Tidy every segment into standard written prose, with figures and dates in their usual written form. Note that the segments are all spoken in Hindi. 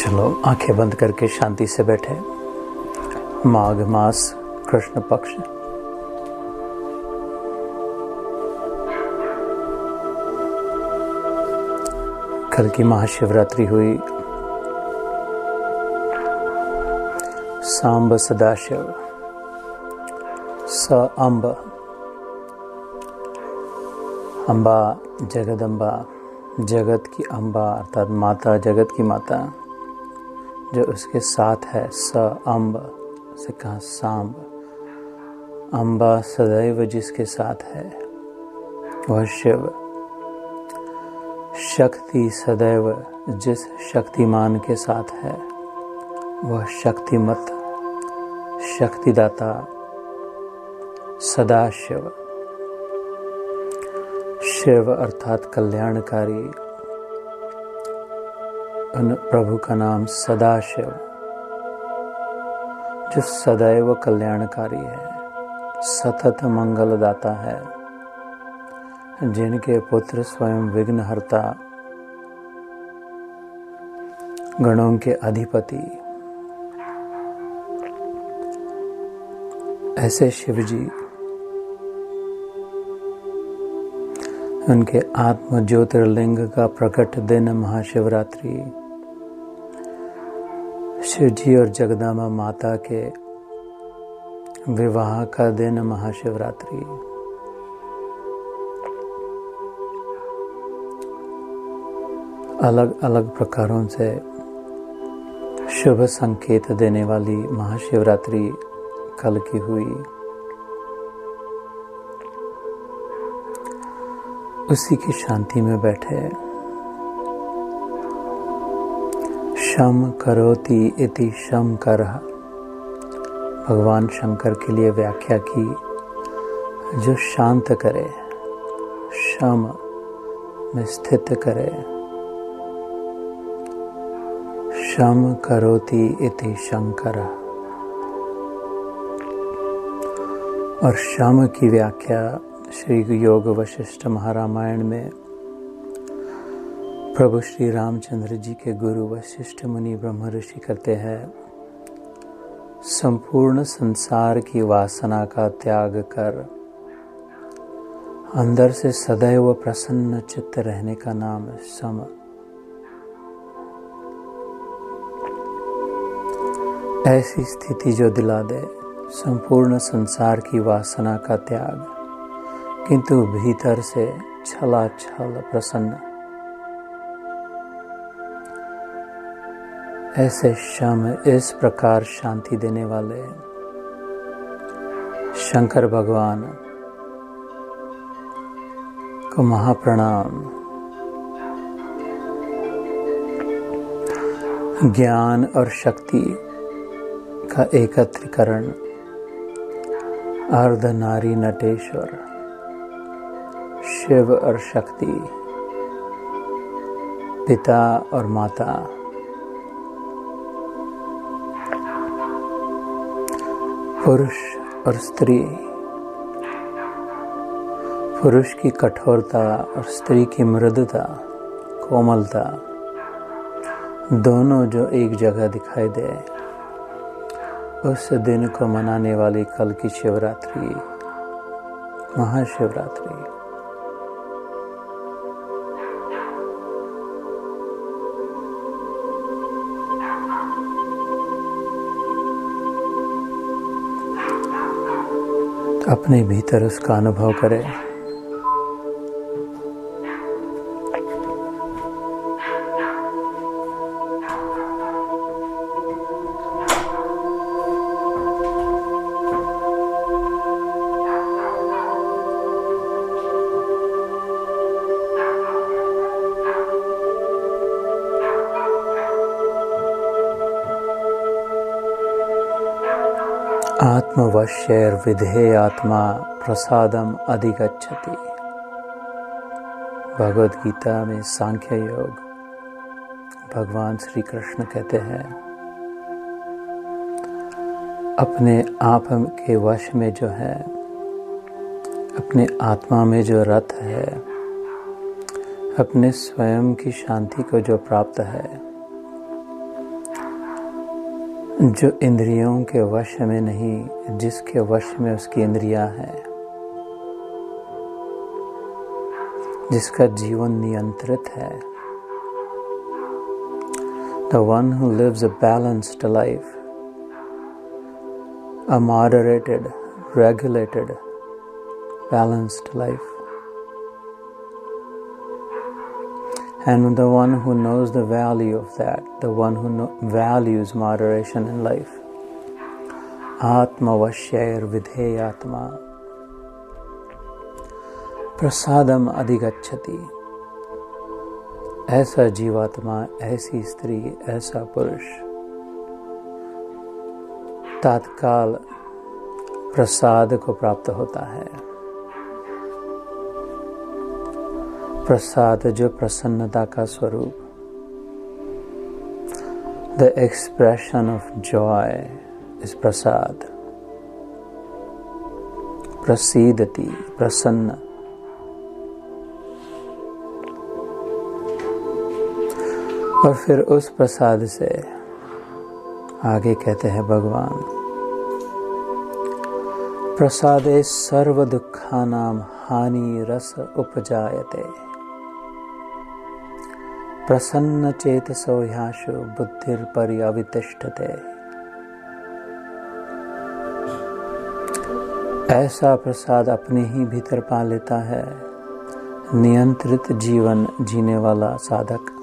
चलो आंखें बंद करके शांति से बैठे। माघ मास कृष्ण पक्ष, कल की महाशिवरात्रि हुई। सांब सदाशिव स अम्ब, अम्बा जगदम्बा, जगत की अम्बा अर्थात माता, जगत की माता जो उसके साथ है। स अम्ब से कहा सांब, अम्बा सदैव जिसके साथ है वह शिव। शक्ति सदैव जिस शक्तिमान के साथ है वह शक्तिमत, शक्तिदाता सदाशिव। शिव अर्थात कल्याणकारी, उन प्रभु का नाम सदाशिव जो सदैव कल्याणकारी है, सतत मंगलदाता है, जिनके पुत्र स्वयं विघ्नहर्ता, गणों के अधिपति। ऐसे शिव जी, उनके आत्म ज्योतिर्लिंग का प्रकट दिन महाशिवरात्रि, शिव जी और जगदम्बा माता के विवाह का दिन महाशिवरात्रि। अलग अलग प्रकारों से शुभ संकेत देने वाली महाशिवरात्रि कल की हुई। उसी की शांति में बैठे। शम करोति इति शंकरः, भगवान शंकर के लिए व्याख्या की जो शांत करे, शम में स्थित करे। शम करोति इति शंकरः। और शम की व्याख्या श्री योग वशिष्ठ महारामायण में प्रभु श्री रामचंद्र जी के गुरु वशिष्ठ मुनि ब्रह्म ऋषि करते हैं। संपूर्ण संसार की वासना का त्याग कर अंदर से सदैव प्रसन्न चित्त रहने का नाम सम। ऐसी स्थिति जो दिला दे संपूर्ण संसार की वासना का त्याग, किंतु भीतर से छलाछल प्रसन्न, ऐसे शम, इस प्रकार शांति देने वाले शंकर भगवान को महाप्रणाम। ज्ञान और शक्ति का एकत्रीकरण, अर्धनारी नटेश्वर शिव और शक्ति, पिता और माता, पुरुष और स्त्री, पुरुष की कठोरता और स्त्री की मृदुता, कोमलता, दोनों जो एक जगह दिखाई दे, उस दिन को मनाने वाली कल की शिवरात्रि, महाशिवरात्रि। अपने भीतर उसका अनुभव करें। आत्मवश्यैर विधेय आत्मा प्रसादम अधिगच्छति। भगवद गीता में सांख्य योग भगवान श्री कृष्ण कहते हैं, अपने आप के वश में जो है, अपने आत्मा में जो रत है, अपने स्वयं की शांति को जो प्राप्त है, जो इंद्रियों के वश में नहीं, जिसके वश में उसकी इंद्रियां हैं, जिसका जीवन नियंत्रित है, the one who lives a balanced life, a moderated, regulated, balanced life, and the one who knows the value of that, the one who values moderation in life, Atma Vashyayar Vidheyatma Prasadam Adhigacchati, ऐसा जीवात्मा, ऐसी स्त्री, ऐसा पुरुष तत्काल प्रसाद को प्राप्त होता है। प्रसाद जो प्रसन्नता का स्वरूप, the expression of joy is prasad. प्रसीदति, प्रसन्न। और फिर उस प्रसाद से आगे कहते हैं भगवान, प्रसादे सर्व दुखानां हानि रस उपजायते, प्रसन्न चेतसो ह्याशु बुद्धिर पर्यवितिष्ठते। ऐसा प्रसाद अपने ही भीतर पा लेता है नियंत्रित जीवन जीने वाला साधक।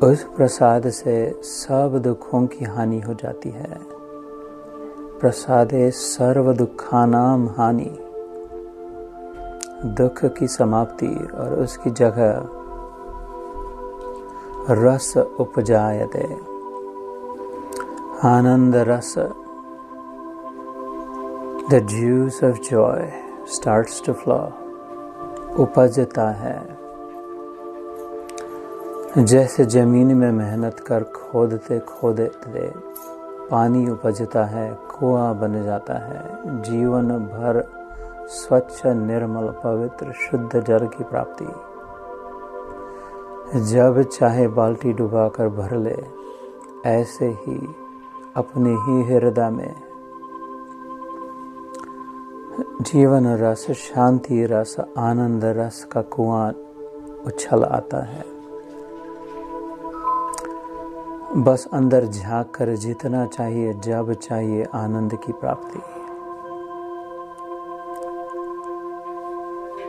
उस प्रसाद से सब दुखों की हानि हो जाती है। प्रसादे सर्व दुखानां हानि, दुख की समाप्ति, और उसकी जगह रस उपजायते, आनंद रस, the juice of joy starts to flow, उपजता है। जैसे जमीन में मेहनत कर खोदते खोदते पानी उपजता है, कुआं बन जाता है, जीवन भर स्वच्छ निर्मल पवित्र शुद्ध जल की प्राप्ति। जब चाहे बाल्टी डुबाकर भर ले, ऐसे ही अपने ही हृदय में जीवन रस, शांति रस, आनंद रस का कुआं उछल आता है। बस अंदर झांक कर जितना चाहिए, जब चाहिए, आनंद की प्राप्ति।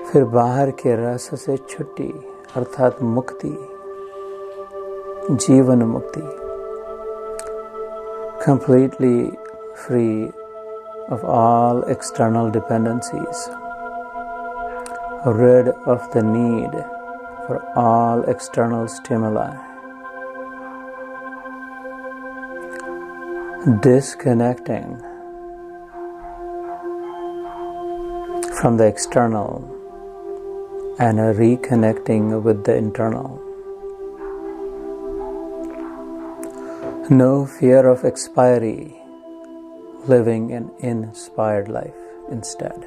फिर बाहर के रस से छुट्टी, अर्थात मुक्ति, जीवन मुक्ति, completely free of all external dependencies, rid of the need for all external stimuli, disconnecting from the external and reconnecting with the internal. No fear of expiry, living an inspired life instead.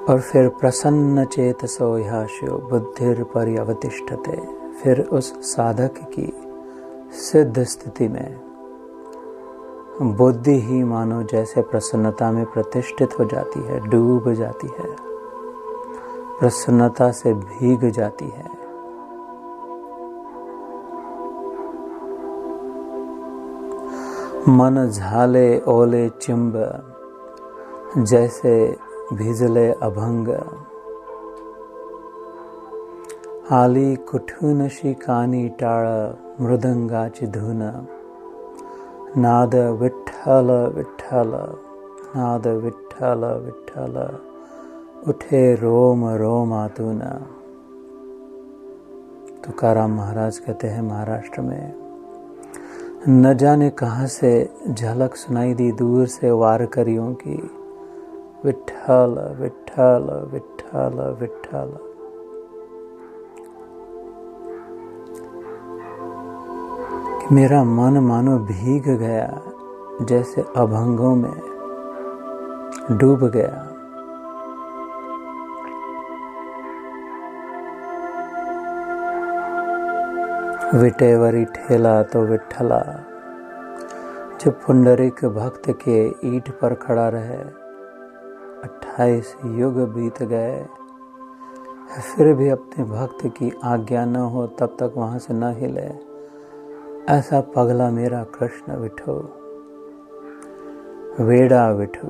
और फिर प्रसन्न चेतसो ह्याशु बुद्धिर पर्यवतिष्ठते, फिर उस साधक की सिद्ध स्थिति में बुद्धि ही मानो जैसे प्रसन्नता में प्रतिष्ठित हो जाती है, डूब जाती है, प्रसन्नता से भीग जाती है। मन झाले ओले चिंब, जैसे भिजले अभंग, आली कुठून शिकानी टाळ मृदंगाची धून, नाद विठ्ठल विठ्ठल, नाद विठ्ठल विठ्ठल, उठे रोम रोमातून। तुकाराम महाराज कहते हैं महाराष्ट्र में, न जाने कहाँ से झलक सुनाई दी दूर से वारकरियों की, विठ्ठल विठ्ठल विठ्ठल विठ्ठल। कि मेरा मन मानो भीग गया, जैसे अभंगों में डूब गया। विटेवरी ठेला तो विठ्ठला, जो पुंडरीक भक्त के ईंट पर खड़ा रहे। 28 युग बीत गए, फिर भी अपने भक्त की आज्ञा न हो तब तक वहां से न हिले। ऐसा पगला मेरा कृष्ण विठो, वेड़ा विठो,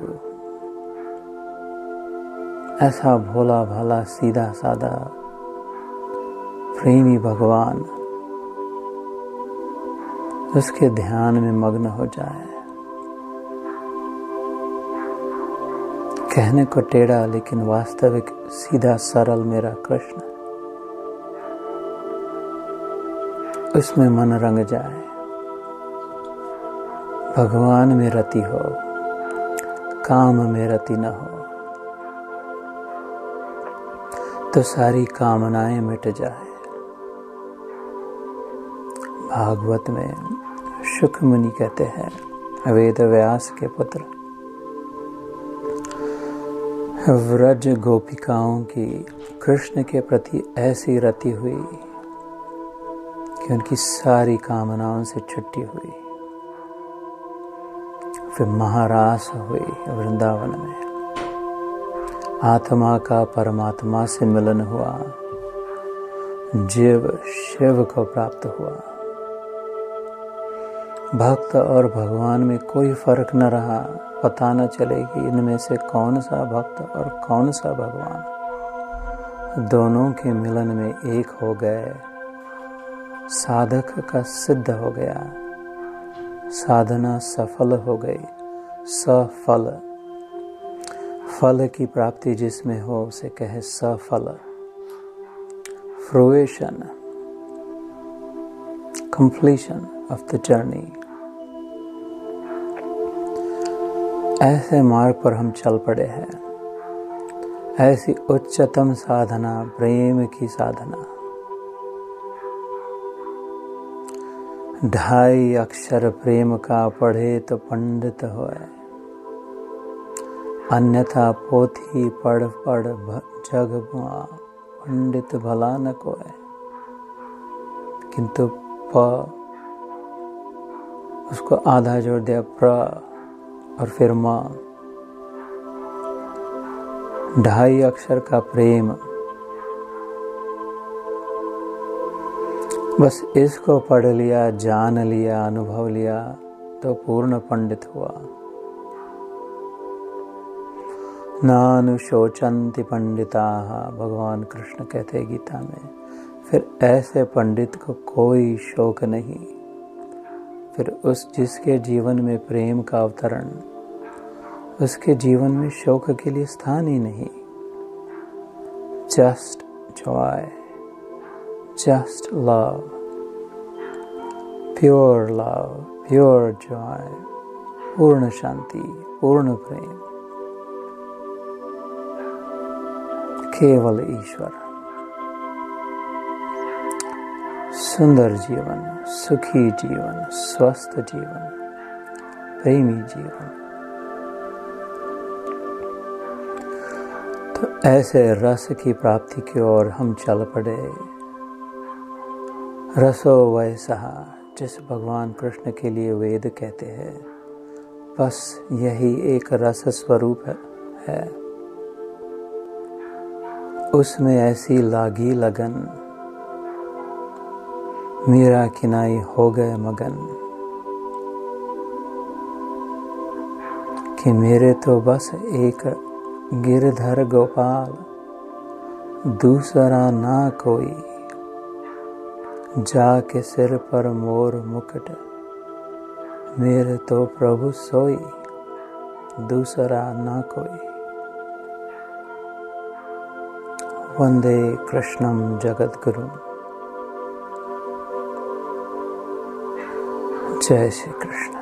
ऐसा भोला भाला सीधा साधा प्रेमी भगवान उसके ध्यान में मग्न हो जाए। कहने को टेढ़ा लेकिन वास्तविक सीधा सरल मेरा कृष्ण, उसमें मन रंग जाए। भगवान में रति हो, काम में रति न हो, तो सारी कामनाएं मिट जाए। भागवत में शुक मुनि कहते हैं, वेद व्यास के पुत्र, व्रज गोपिकाओं की कृष्ण के प्रति ऐसी रति हुई कि उनकी सारी कामनाओं से छुट्टी हुई। फिर महारास हुई वृंदावन में, आत्मा का परमात्मा से मिलन हुआ, जीव शिव को प्राप्त हुआ। भक्त और भगवान में कोई फर्क न रहा। पता न चले कि इनमें से कौन सा भक्त और कौन सा भगवान। दोनों के मिलन में एक हो गए। साधक का सिद्ध हो गया, साधना सफल हो गई। सफल, फल की प्राप्ति जिसमें हो उसे कहे सफल। Fruition, completion of the journey। ऐसे मार्ग पर हम चल पड़े हैं। ऐसी उच्चतम साधना, प्रेम की साधना। 2.5 अक्षर प्रेम का पढ़े तो पंडित होए, अन्यथा पोथी पढ़ पढ़ जग मुआ, पंडित भला न कोय। किंतु प, उसको आधा जोड़ दिया प्र और फिर म। 2.5 अक्षर का प्रेम, बस इसको पढ़ लिया, जान लिया, अनुभव लिया तो पूर्ण पंडित हुआ। नानुशोचन्ति पंडिताः, भगवान कृष्ण कहते गीता में। फिर ऐसे पंडित को कोई शोक नहीं। फिर उस जिसके जीवन में प्रेम का अवतरण, उसके जीवन में शोक के लिए स्थान ही नहीं। Just Joy, just love, pure love, pure Joy, पूर्ण शांति, पूर्ण प्रेम, केवल ईश्वर। सुंदर जीवन, सुखी जीवन, स्वस्थ जीवन, प्रेमी जीवन। तो ऐसे रस की प्राप्ति की ओर हम चल पड़े। रसो वैसा, जिस भगवान कृष्ण के लिए वेद कहते हैं, बस यही एक रस स्वरूप है। उसमें ऐसी लागी लगन, मीरा किनाई हो गए मगन कि मेरे तो बस एक गिरधर गोपाल, दूसरा ना कोई। जाके सिर पर मोर मुकुट, मेरे तो प्रभु सोई, दूसरा ना कोई। वंदे कृष्णं जगद्गुरुं। जय श्री कृष्ण।